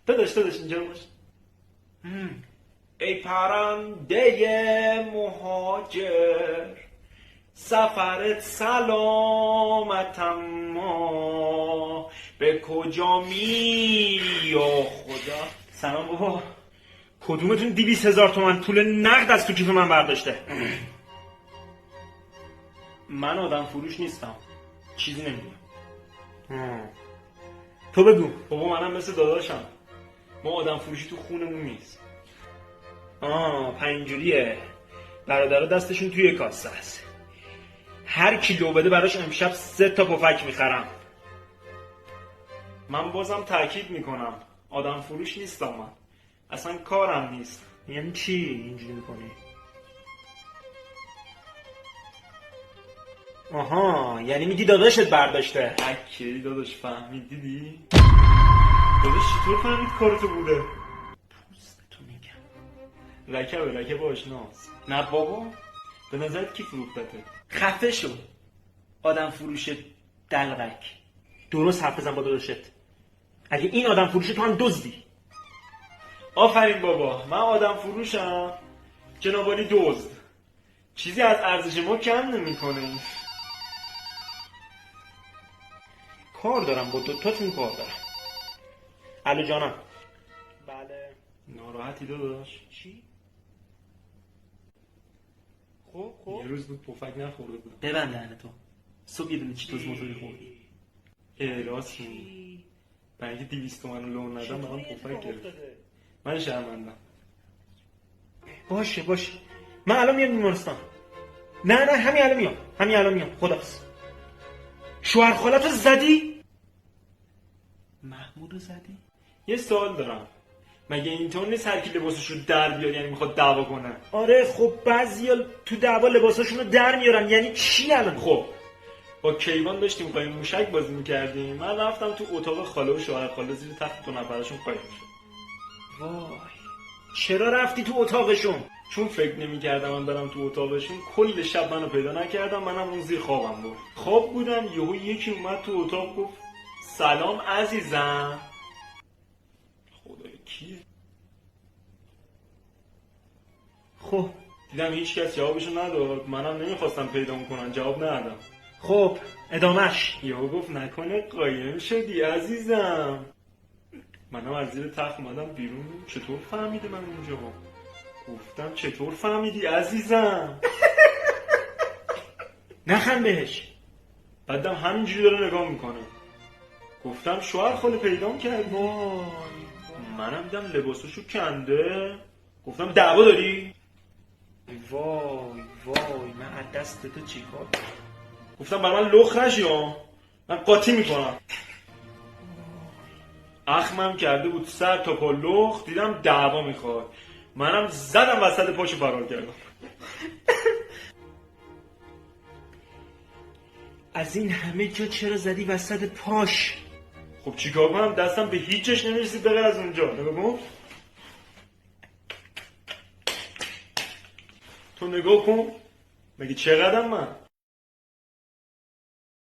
داداش اینجا باش. ای پرنده مهاجر، سفرت سلامت، اما به کجا میری یا خدا؟ سلام بابا. کدومتون 200,000 تومان پول نقد از تو کیف من برداشته؟ من آدم فروش نیستم، چیزی نمیدونم. تو بگو. بابا منم مثل داداشم، ما آدم فروشی تو خونمون نیست. اینجوریه. برادرها دستشون توی کاسه است، هر کی لو بده براش امشب 3 تا پفک میخرم. من بازم تاکید میکنم آدم فروش نیستم، من اصلا کارم نیست. یعنی چی اینجوری میکنی؟ یعنی میگی داداشت برداشته؟ اکی داداش فهمید؟ دیدی؟ داداش چطور فهمید کارتو بوده؟ پوستتو میگم. رکب آشناست. نه بابا، به نظرت کی فروختته؟ خفه شو آدم فروش دلغک. درست حرف بزن با داداشت. اگه این آدم فروشه تو هم دزدی. آفرین بابا، من آدم فروشم، جنابالی دزد. چیزی از ارزش ما کم نمیکنه. کار دارم با دوتاتون کار دارم. الو جانم. بله. ناراحتی داداش؟ چی؟ خب یه روز بود پفک نخورده بودم. ببند دهنتو. صبح یه دونه چیتوز موتوری خوردی. راست میگی. برای اینکه 200 تومن رو لون ندم من پفک گرفت. من شرمندم. باشه من الان میام بیمارستان. نه همین الان میام. خداحافظ. شوهر خالتو زدی؟ محمودو زدی؟ یه سوال دارم، مگه اینطور نیست هر کی لباسشو در بیاره یعنی میخواد دعوا کنه؟ آره خب بعضیا تو دعوا لباساشونو در میارن، یعنی چی الان؟ خب با کیوان داشتیم قایم موشک بازی میکردیم، من رفتم تو اتاق خاله و شوهر خاله زیر تخت 2 نفرشون قایم شد. وای چرا رفتی تو اتاقشون؟ چون فکر نمی‌کردم من برم تو اتاقشون. کل شب منو پیدا نکردم، منم اون زیر خوابم بود. خواب بودم یهو یکی اومد تو اتاق گفت سلام عزیزم. خدای کیه؟ خب دیدم هیچ کس جوابشو نداد، منم نمیخواستم پیدا کنم، جواب ندادم. خب ادامش. یهو گفت نکنه قایم شدی عزیزم. منم از زیر تخت اومدم بیرون. چطور فهمیده من اونجا؟ گفتم چطور فهمیدی عزیزم؟ نخند بهش. بعدم همینجوری داره نگاه میکنه. گفتم شوهر خاله پیدام کرد. منم دیدم لباسشو کنده. گفتم دعوا داری؟ وای من از دست تو چیکار؟ گفتم برای من لخ نشی ها، من قاطی میکنم. اخمم کرده بود سر تا پا لخ، دیدم دعوا میخواد، منم زدم وسط پاشو فرار کردم. از این همه جا چرا زدی وسط پاش؟ خب چیکار کنم، دستم به هیچ جاش نمیرسید بغیر از اونجا. نگاه کن. تو نگاه کن، مگه چقدرم من؟